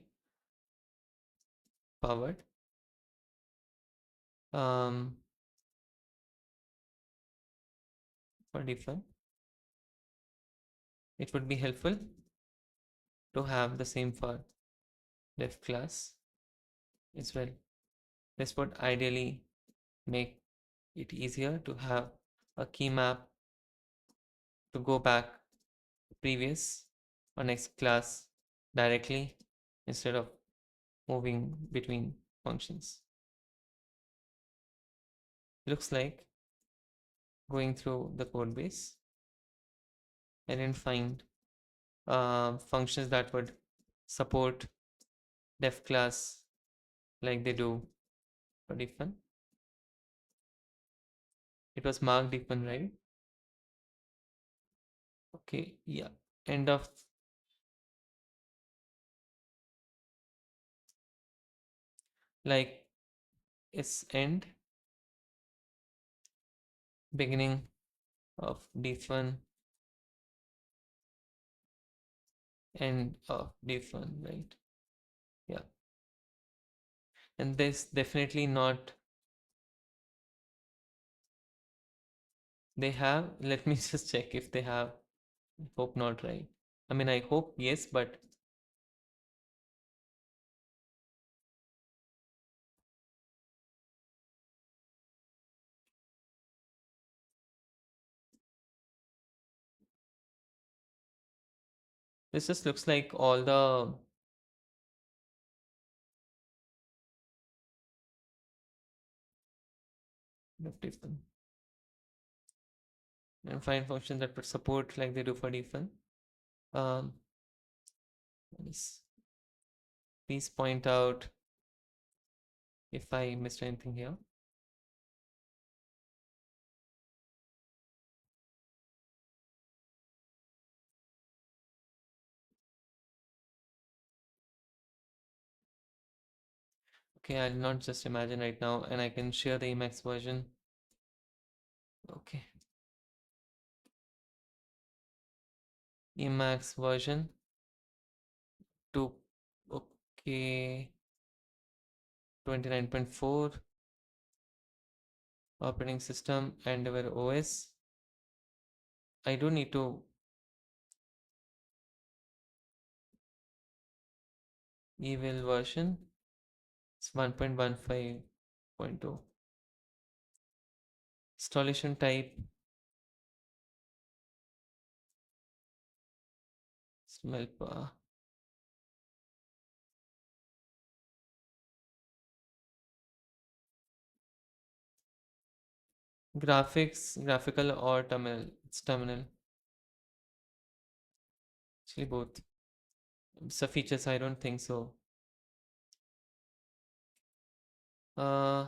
Powered. Um, for defun, it would be helpful to have the same for def class as well. This would ideally make it easier to have a key map to go back to previous or next class directly instead of moving between functions. Looks like going through the code base, I didn't find functions that would support def class like they do for defun. It was marked defun, right? Okay, yeah. End of like is end, beginning of defun, end of defun, right? Yeah. And this definitely not. They have. Let me just check if they have. Hope not, right? I mean, I hope yes, but This just looks like all the different and find functions that would support like they do for defun. Um, yes. Please point out if I missed anything here. Okay, I'll not just imagine right now, and I can share the Emacs version. Okay, Emacs version 2. Okay, 29.4 operating system and our OS. I do need to evil version. It's 1.15.2. Installation type Smelpa. Graphical or terminal. It's terminal. Actually, both. Some features, I don't think so. Uh,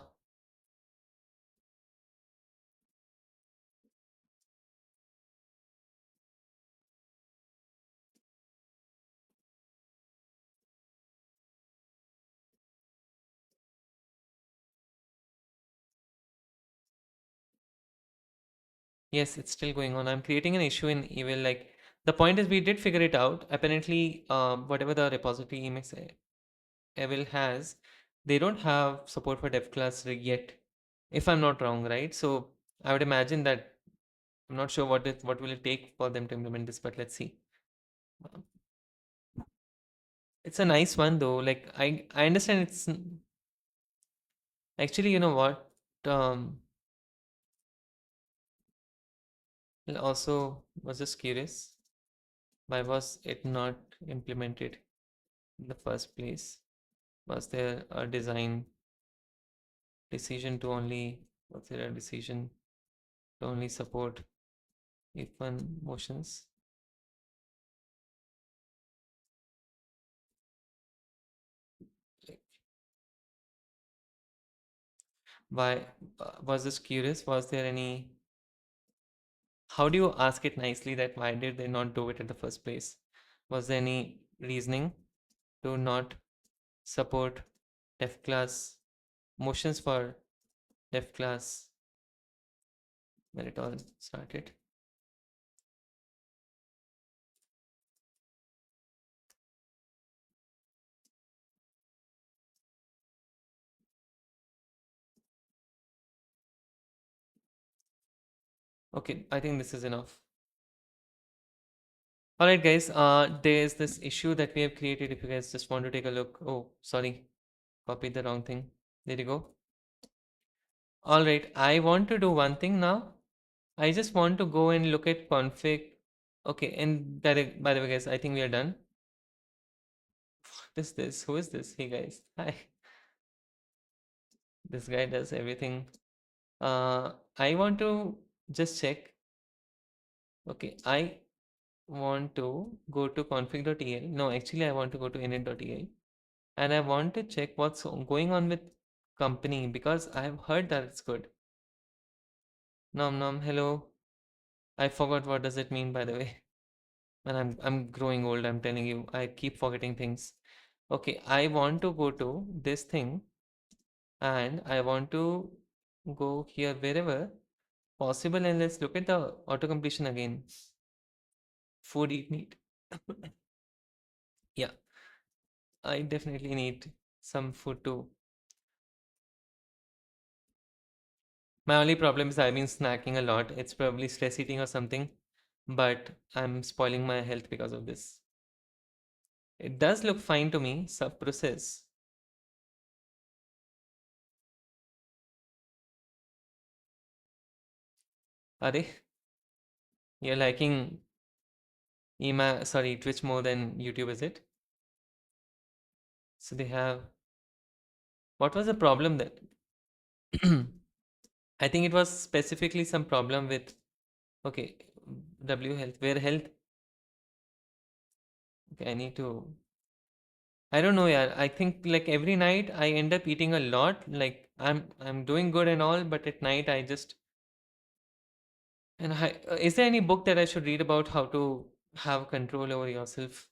yes, it's still going on. I'm creating an issue in evil. Like the point is, we did figure it out. Apparently, whatever the repository emacs-evil has, they don't have support for dev class rig yet, if I'm not wrong, right? So I would imagine that I'm not sure what will it take for them to implement this, but let's see. Um, It's a nice one though. Like I understand it's actually, you know what? Um, also was just curious. Why was it not implemented in the first place? Was there a design decision to only was there a decision to only support if1 motions? Like, why was this curious? Was there any how do you ask it nicely that why did they not do it in the first place? Was there any reasoning to not support def class motions for def class when it all started? Okay, I think this is enough. All right, guys. There's this issue that we have created. If you guys just want to take a look. Oh, sorry, copied the wrong thing. There you go. All right, I want to do one thing now. I just want to go and look at config. Okay, and by the way, guys, I think we are done. What is this? Who is this? Hey, guys. Hi. This guy does everything. I want to just check. Okay, I want to go to config.el. No, actually, I want to go to init.el. And I want to check what's going on with company because I've heard that it's good. Nom nom, hello. I forgot what does it mean by the way. And I'm growing old, I'm telling you. I keep forgetting things. Okay, I want to go to this thing and I want to go here wherever possible and let's look at the auto completion again. Food, eat, meat. Yeah, I definitely need some food too. My only problem is I've been snacking a lot. It's probably stress eating or something, but I'm spoiling my health because of this. It does look fine to me, sub process. Are you're liking sorry, Twitch more than YouTube, is it? So they have, what was the problem that I think it was specifically some problem with, okay, W health, where health, okay, I need to, I don't know, yeah. I think like every night I end up eating a lot. Like I'm doing good and all, but at night I just, and is there any book that I should read about how to have control over yourself?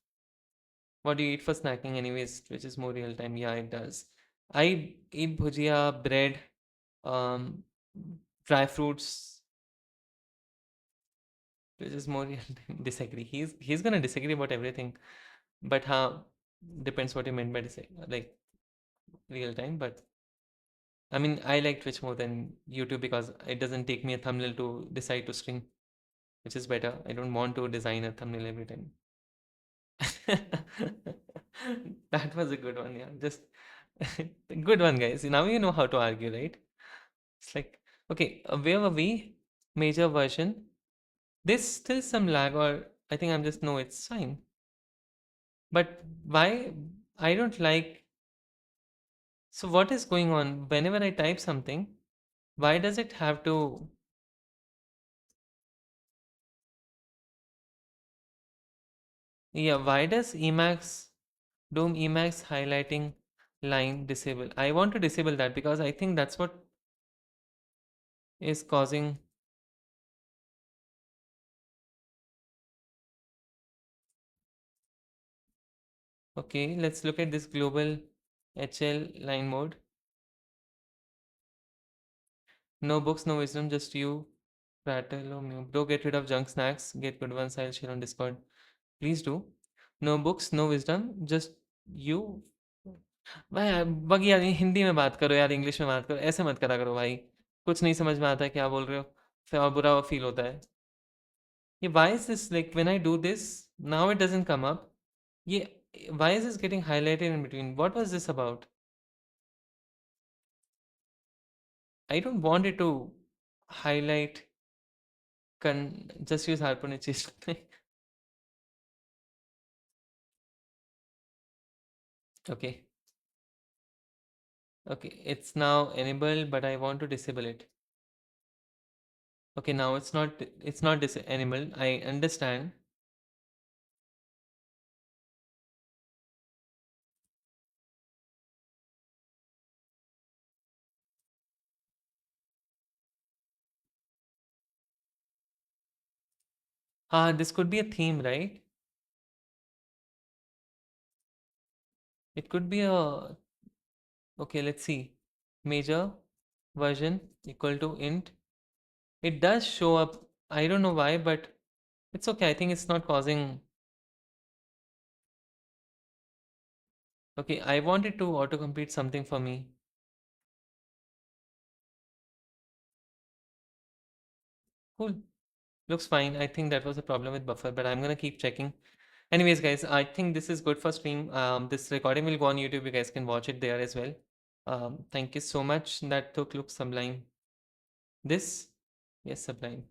What do you eat for snacking anyways, which is more real time? Yeah, it does. I eat bhujia, bread, um, dry fruits, which is more real time. Disagree. He's gonna disagree about everything, but how depends what you meant by like real time. But I mean, I like Twitch more than YouTube because it doesn't take me a thumbnail to decide to stream, which is better. I don't want to design a thumbnail every time. That was a good one, yeah. Just good one, guys. Now you know how to argue, right? It's like, okay, where were we? Major version. There's still some lag, or I think I'm just, no, it's fine. But why? I don't like. So, what is going on? Whenever I type something, why does it have to? Yeah, why does Emacs highlighting line disable? I want to disable that because I think that's what is causing. Okay, let's look at this global HL line mode. No books, no wisdom, just you, prattle or mew. Bro, get rid of junk snacks. Get good ones. I'll share on Discord. Please do. No books, no wisdom, just you. भाई बाकी यार हिंदी में बात करो यार, English में बात करो, ऐसे मत करा करो भाई। कुछ नहीं समझ में आता है क्या बोल रहे हो, फिर और बुरा फील होता है। ये why is this like when I do this now it doesn't come up? ये why is this getting highlighted in between? What was this about? I don't want it to highlight. Just use harponichist. Okay, okay, it's now enabled, but I want to disable it. Okay, now it's not enabled. I understand. This could be a theme, right? It could be a, okay, let's see. Major version equal to int. It does show up. I don't know why, but it's okay. I think it's not causing. Okay, I wanted to autocomplete something for me. Cool. Looks fine. I think that was a problem with buffer, but I'm gonna keep checking. Anyways, guys, I think this is good for stream. This recording will go on YouTube. You guys can watch it there as well. Thank you so much. That took looks sublime. This, yes, sublime.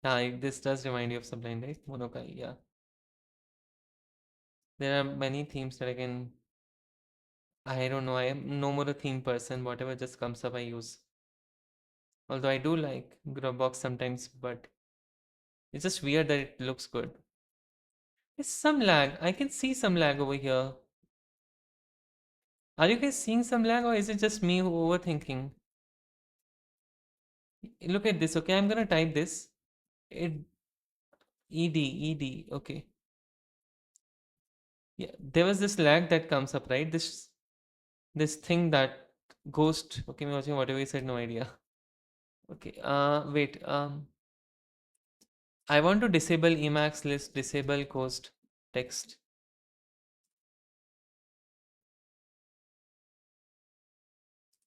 This does remind you of sublime, right? Monokai, yeah. There are many themes that I can. I don't know. I am no more a theme person. Whatever just comes up, I use. Although I do like Grubbox sometimes, but it's just weird that it looks good. There's some lag. I can see some lag over here. Are you guys seeing some lag, or is it just me who overthinking? Look at this. Okay, I'm gonna type this. It ed. Okay, yeah. There was this lag that comes up, right? This thing that ghost. Okay, me watching whatever you said. No idea. Okay. Wait. I want to disable Emacs list. Disable ghost text.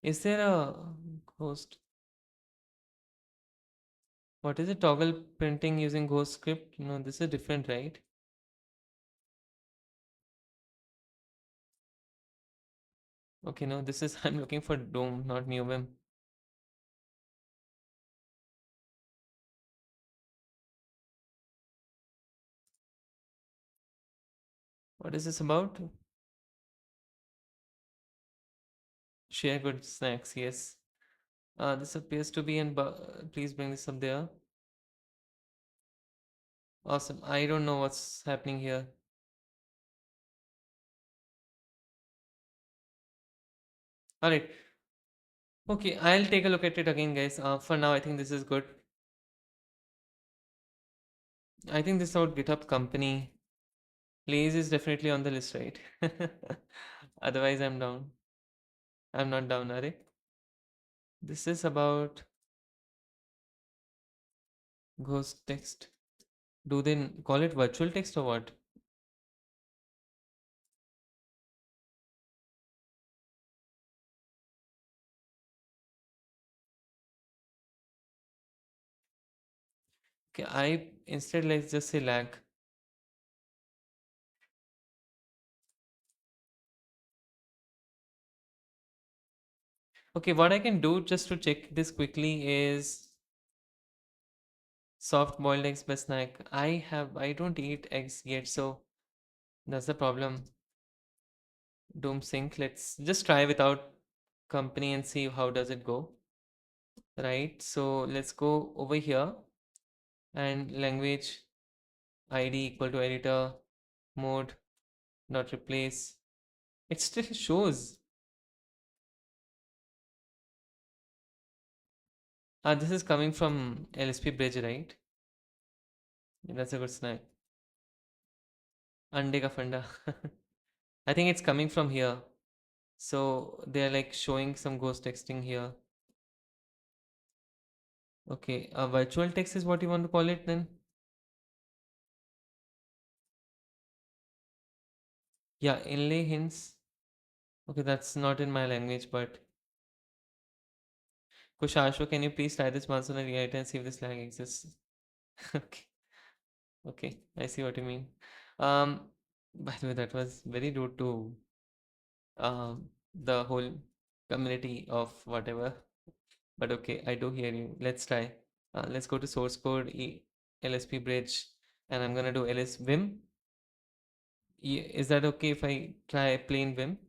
Is there a ghost? What is it? Toggle printing using ghost script? No, this is different, right? Okay, no, this is I'm looking for Doom, not NewVim. What is this about? Share good snacks. Yes. This appears to be in. Please bring this up there. Awesome. I don't know what's happening here. All right. Okay, I'll take a look at it again, guys. For now, I think this is good. I think this is about GitHub company. Lays is definitely on the list, right? Otherwise, I'm down. I'm not down, are they? This is about ghost text. Do they call it virtual text or what? Okay, I instead let's just say lag. Okay, what I can do just to check this quickly is soft boiled eggs by snack. I don't eat eggs yet, so that's the problem. Doom sync. Let's just try without company and see how does it go. Right. So let's go over here and language ID equal to editor mode not replace. It still shows. This is coming from LSP bridge, right? That's a good snack. Ande ka funda. I think it's coming from here. So they're like showing some ghost texting here. Okay, virtual text is what you want to call it then? Yeah, inlay hints. Okay, that's not in my language, but Kushasho, can you please try this once on a reality and see if this lag exists? Okay, okay, I see what you mean. Um, by the way, that was very rude to the whole community of whatever. But okay, I do hear you. Let's try. Let's go to source code LSP bridge, and I'm gonna do ls vim. Is that okay if I try plain vim?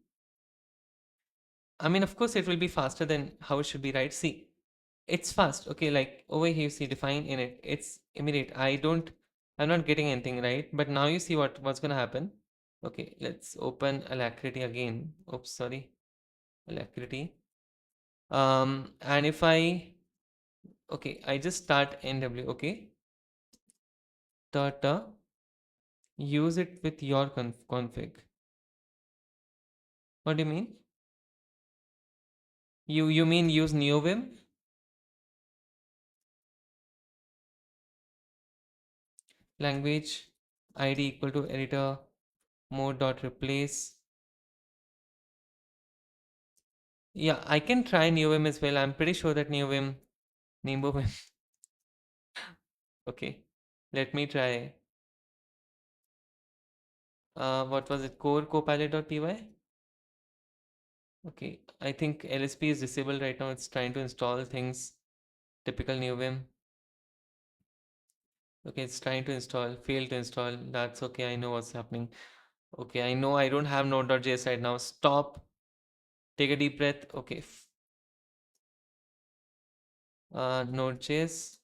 I mean, of course, it will be faster than how it should be, right? See, it's fast. Okay, like over here, you see define init. It's immediate. I'm not getting anything, right? But now you see what's gonna happen. Okay, let's open alacrity again. Oops, sorry, alacrity. And if okay, I just start NW. Okay, ta use it with your config. What do you mean? You mean use neovim? Language ID equal to editor mode dot replace. Yeah, I can try neovim as well. I'm pretty sure that neovim. Okay, let me try. What was it? Core copilot.py. Okay, I think LSP is disabled right now. It's trying to install things. Typical neovim. Okay, it's trying to install. Failed to install. That's okay. I know what's happening. Okay, I know I don't have node.js right now. Stop. Take a deep breath. Okay. Node.js.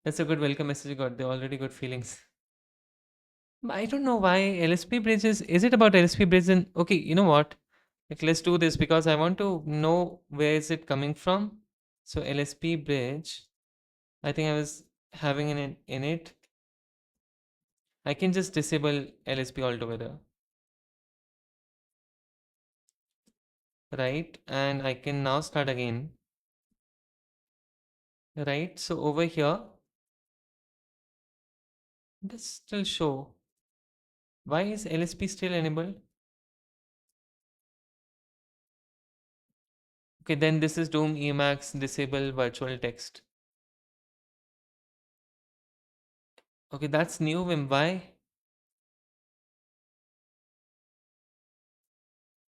That's a good welcome message you got. They're already good feelings. I don't know why LSP bridge is it about LSP bridge? And okay, you know what? Like, let's do this because I want to know where is it coming from. So LSP bridge, I think I was having an in it. I can just disable LSP altogether, right? And I can now start again, right? So over here, this still show. Why is LSP still enabled? Okay, then this is Doom Emacs disable virtual text. Okay, that's new Vim. Why?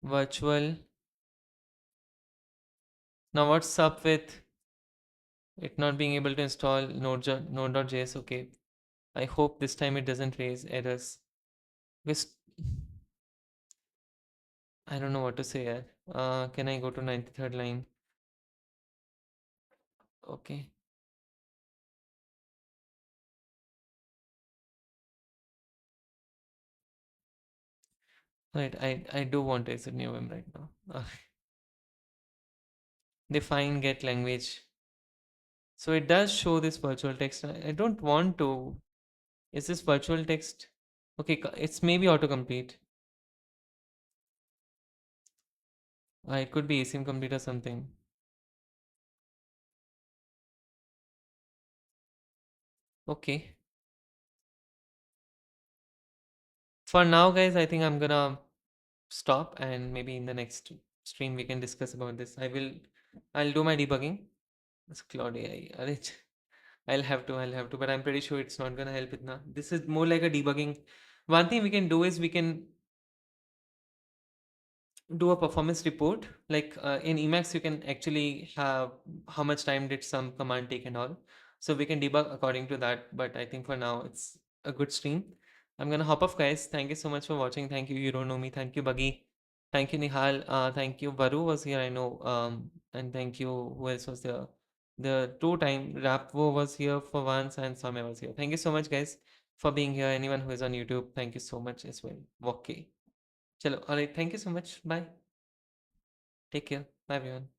Virtual. Now what's up with it not being able to install node.js? Okay. I hope this time it doesn't raise errors. Because I don't know what to say here. Can I go to 93rd line? Okay. Right. I do want to exit new vim right now. Define get language. So it does show this virtual text. I don't want to. Is this virtual text? Okay, it's maybe autocomplete. It could be async complete or something. Okay. For now, guys, I think I'm gonna stop, and maybe in the next stream we can discuss about this. I'll do my debugging. It's Cloud AI. I'll have to, but I'm pretty sure it's not gonna help it now. This is more like a debugging. One thing we can do is we can do a performance report. Like in Emacs, you can actually have how much time did some command take and all. So we can debug according to that. But I think for now it's a good stream. I'm gonna hop off, guys. Thank you so much for watching. Thank you. You don't know me. Thank you, Buggy. Thank you, Nihal. Thank you. Varu was here, I know. And thank you. Who else was there? The two-time Rapvo was here for once, and Samya was here. Thank you so much, guys, for being here. Anyone who is on YouTube, thank you so much as well. Okay. Chalo. All right. Thank you so much. Bye. Take care. Bye, everyone.